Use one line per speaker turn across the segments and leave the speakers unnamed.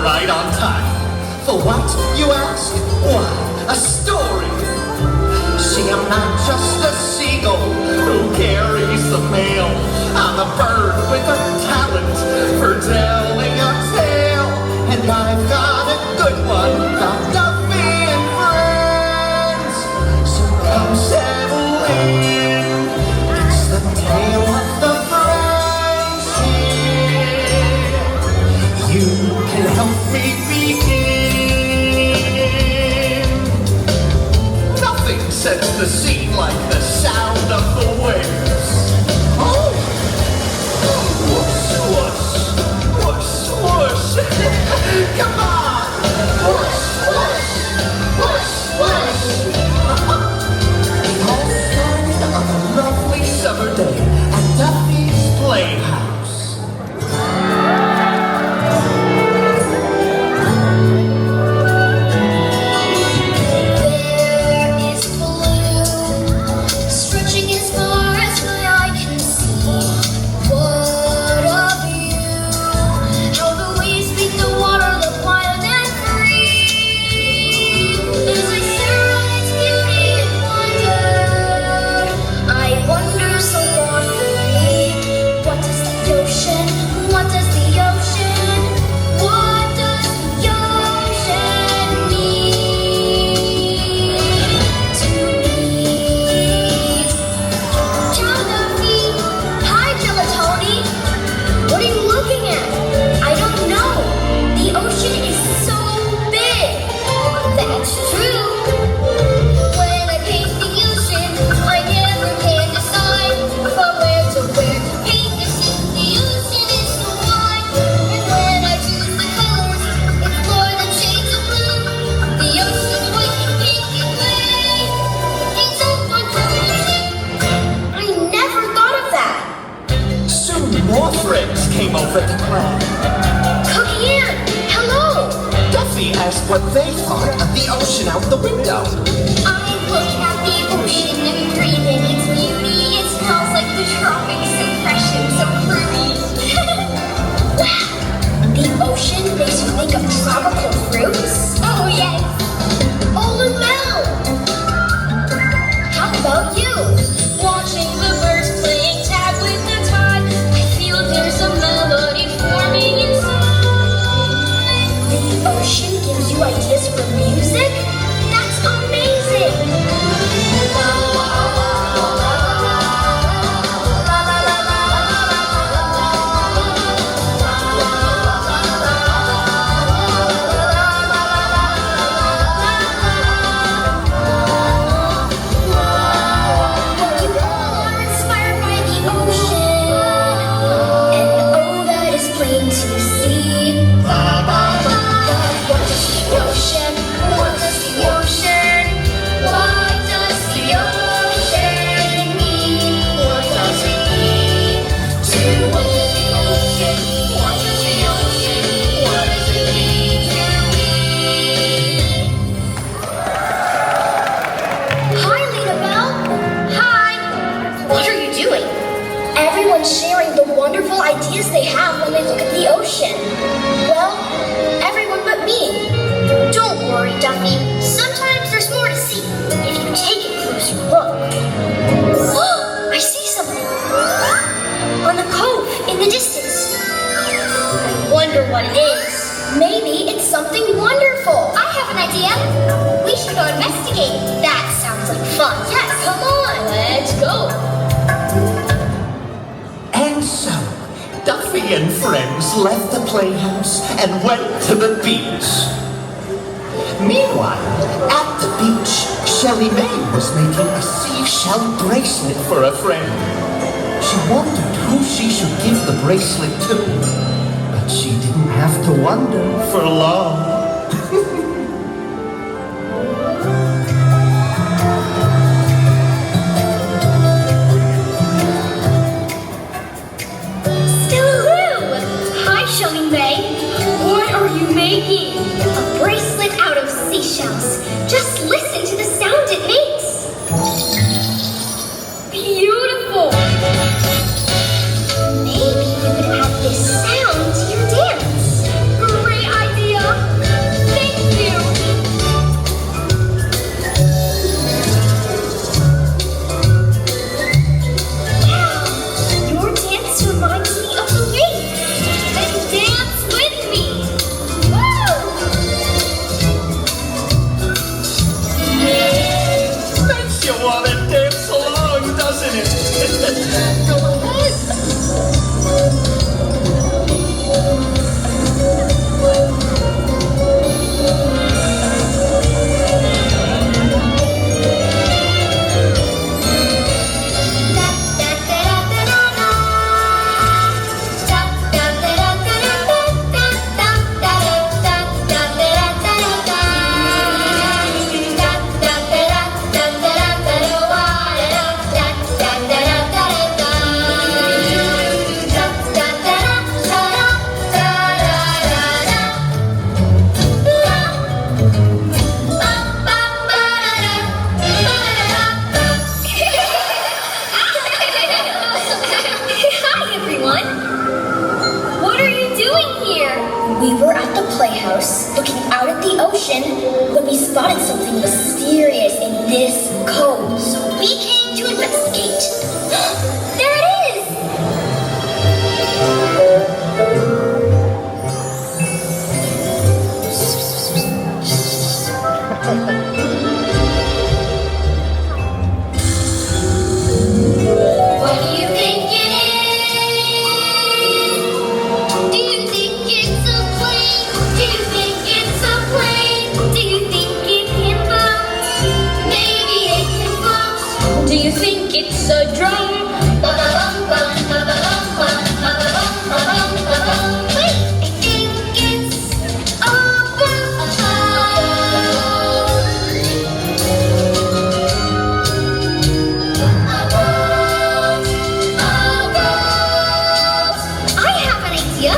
right on time. For what, you ask? Why, a story. See, I'm not just a seagull who carries the mail. I'm a bird with a talent for telling a tale. And I've got a good one, got Duffy and friends. So come settle in. It's the tale of the friendship. You can help me begin. Nothing sets the scene like the sound of the waves. Oh! Whoosh, whoosh, whoosh, whoosh. Come on! Whoosh, whoosh, whoosh, whoosh. It all started on a lovely summer day at Duffy's playhouse.
There is blue, stretching as far as my eye can see. What a view! How the waves beat the water, look wild and free. As I stare at its beauty and wonder, I wonder so thoughtfully, what does the ocean, what does the ocean, what does the ocean mean to me? Ciao, Duffy. Hi, Gelatoni. What are you looking at? I don't know. The ocean is so big. That's true. When I paint the ocean, I never can decide from where to paint the sea. The ocean is so wide, and when I choose the colors, it's more than shades of blue. The ocean white and pink and gray. It's so fantastic. I never thought of that.
Soon more friends came over to play.
Cookie Ann, hello.
Duffy asked what they thought of the ocean out the window.
I look at the ocean and breathe in its beauty. It smells like the tropics, so fresh and so fruity. Wow, the ocean makes you think of tropical fruits? Oh yes. Oh, and Mel. How about you? Watching the birds playing tag with the tide, I feel there's a melody forming inside. The ocean gives you ideas for music? That's amazing! La la la la la la la la la You all are inspired by the ocean, and oh, that is plain to see. But what does the ocean? What does the ocean? What does the ocean mean? What does it mean to me? What does the ocean? What does it mean to me? Hi, Lena Bell. Hi. What are you doing? Everyone's sharing the wonderful ideas they have when they look at the ocean. Well, everyone but me. Don't worry, Duffy. Sometimes there's more to see if you take a closer look. I see something. On the cove in the distance. I wonder what it is. Maybe it's something wonderful. I have an idea. We should go investigate. That sounds like fun. Yes, come on. Let's go.
And so, Duffy and friends left the playhouse and went to the beach. Meanwhile, at the beach, Shelley May was making a seashell bracelet for a friend. She wondered who she should give the bracelet to, but she didn't have to wonder for long.
Stilloo! Hi, Shelley May. What are you making? A bracelet out of seashells. Just listen to the sound it makes. Beautiful. Maybe you could add this sound to your dance. Great idea. out at the ocean when we spotted something mysterious in this cove. So we came to investigate. There it is! What do you think it is? Do you think it's a plane? Do you think it's a plane? Do you think it can float? Maybe it can float. Do you think it's a drone? Wait, I think it's a boat. I have an idea.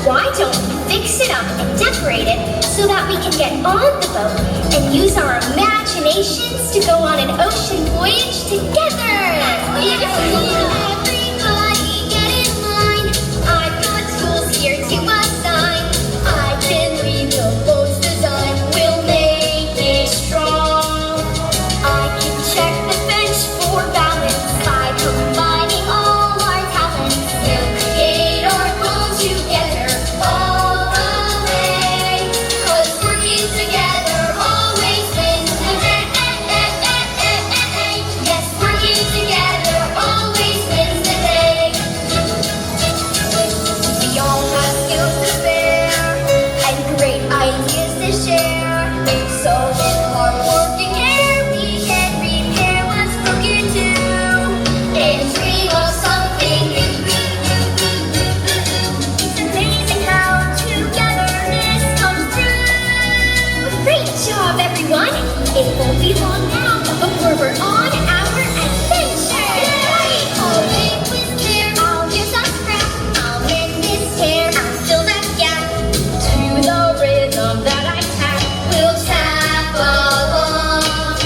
Why don't we fix it up and decorate it so that we can get on the boat and use our imaginations to go on an ocean voyage together? Everybody get in line. I've got tools here to assign. I can read the boat's design. We'll make it strong. I can check the bench for balance by combining all our talents. We'll create our boat together all the way. 'Cause working together always wins the day. Yes, working together always wins the day. We all have skills to spare and great ideas to share. So with hard work and care, we can repair what's broken too and dream of something new. It's amazing how togetherness comes through. Great job, everyone! It won't be long now before we're on our adventure. I'll make this clear. I'll use a scrap. I'll mend this tear. I'll fill that gap to the rhythm that I tap. We'll tap along,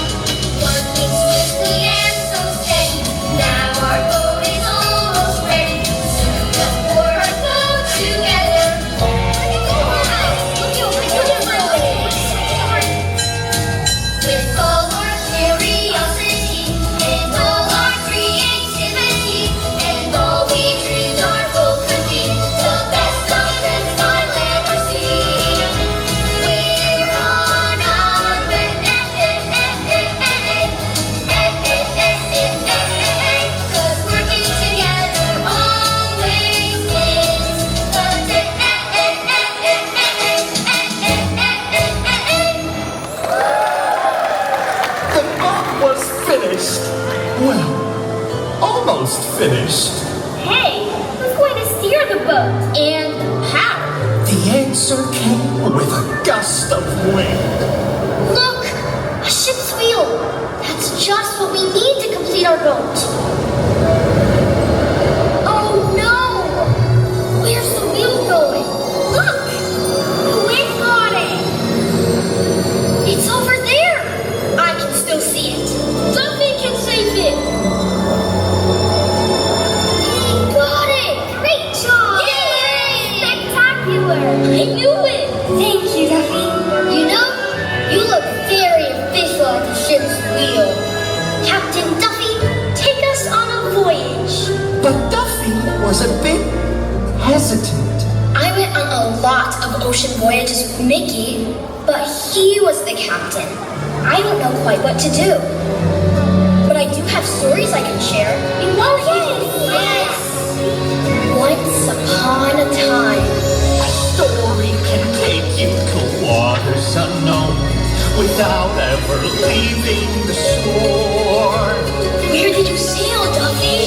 working swiftly and so steady. Now our boat is almost ready. Soon the four are go together. With all our curiosity and all our creativity and all we dreamed our boat could be, the best ocean I'll ever see. We're on our way, 'cause working together always wins the day.
The boat was finished. Well, almost finished.
Hey, who's going to steer the boat? And how?
The answer came with a gust of wind.
Look! A ship's wheel! That's just what we need to complete our boat. Oh no! Where's the wheel going? Look! The wind got it! It's over there! I can still see it. Duffy can save it! He got it! Great job! Yay! Spectacular! I knew it! Thank you, Duffy. You know, you look very official at the ship's wheel. Captain Duffy, take us on a voyage.
But Duffy was a bit hesitant.
I went on a lot of ocean voyages with Mickey, but he was the captain. I don't know quite what to do. But I do have stories I can share. Oh, yes! Once upon a time.
A story can take you to waters unknown without ever leaving the shore.
Where did you sail, Duffy?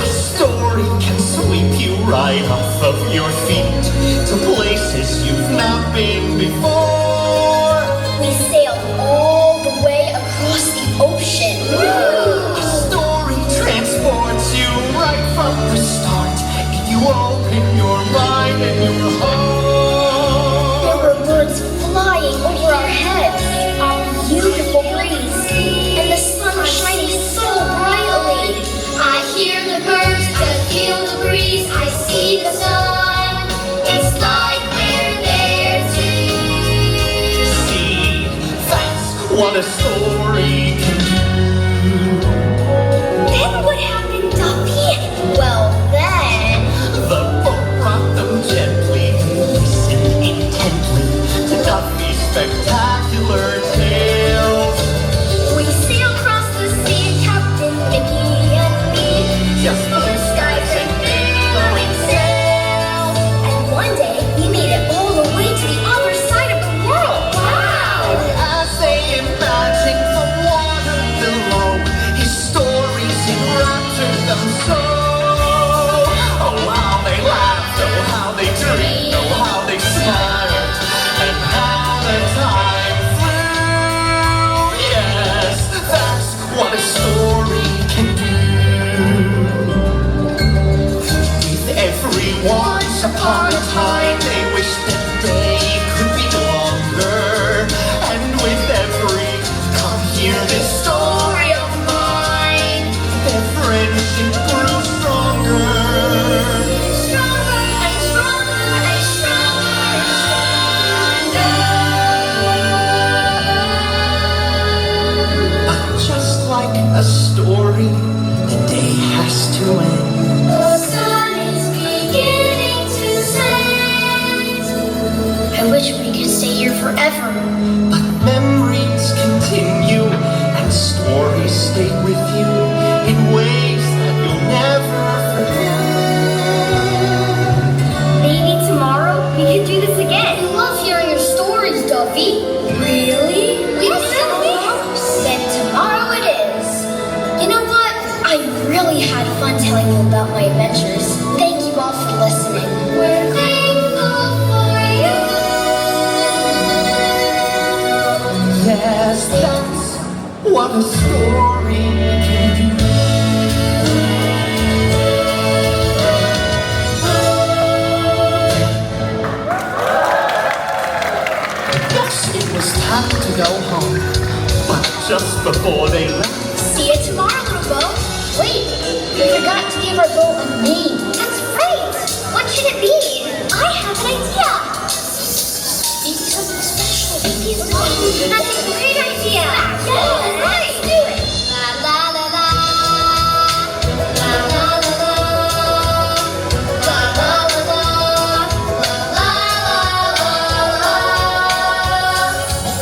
A story can sweep you right off of your feet to places you've not been before.
We sailed all the way across the ocean.
A story transports you right from the start. You open your mind and your heart.
There were birds flying over our heads, a beautiful breeze, and the sun shining so brightly. I hear the birds, I feel the breeze, I see the sun. It's like we're there too.
spectacular tales.
We sail across the sea, Captain Mickey and me.
Just
Blue skies and billowing sails. And one day, we made it all the way to the other side of the world. Wow!
As they imagine from water below, his stories enraptured them so. Oh, how they laughed, oh, how they dreamed, oh, how they smiled, and how the time flew. Yes, that's what a story can do. With every once upon a time, they wished that day could be longer. And with every come hear this story of mine, their friendship grew stronger.
Stronger and stronger and stronger and
But just like a story, the day has to end.
The sun is beginning to set. I wish we could stay here forever.
But memories continue and stories stay with you in ways that you'll never forget.
Maybe tomorrow we could do this again. We love hearing your stories, Duffy. Really? We do. Then tomorrow it is. You know what? I really had fun telling you about my adventures. Thank you all for listening. We're thankful for you.
Yes, that's what a story can do. Yes, it was time to go home. But just before they left,
See you tomorrow, little boat. Wait, we forgot to give our boat a name. That's right. What should it be? I have an idea. Maybe something special. Maybe it's That's a great idea. Yeah, right. Do it. La la la la. La la la la. La la la la. La la la la.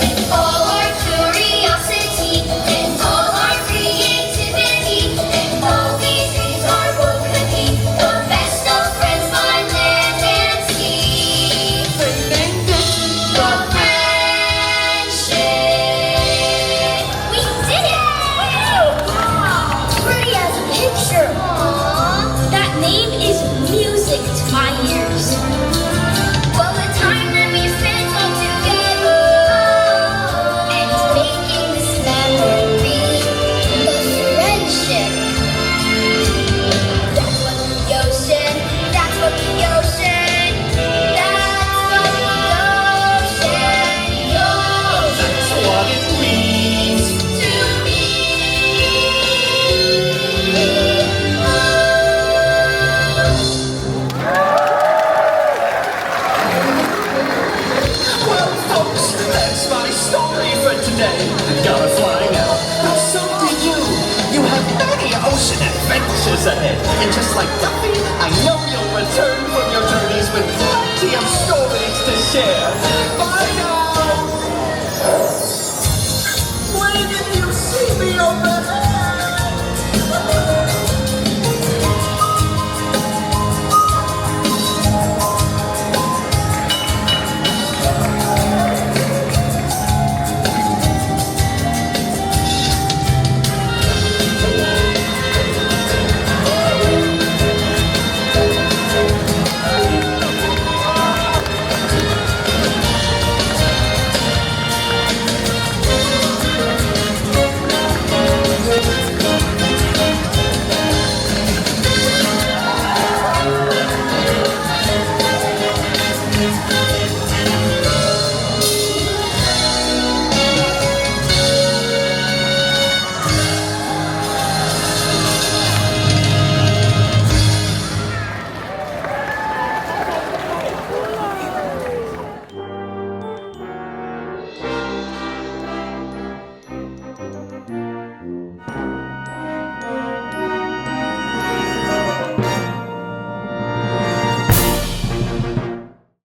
With all our curiosity and all our creativity and all these dreams our boat could be the best of friends by land and sea.
they named it
The friendship. We did it! Pretty as a picture. That name is music to my ears. Well, the time that we spent all together and making this memory, the friendship. That's what the ocean. That's what the ocean. That's what the ocean knows
That's what it means.
to me.
Well, folks, that's my story for today. Gotta fly now, but so do you. You have many ocean adventures ahead. And just like Duffy, I know you'll return from your journeys with plenty of stories to share.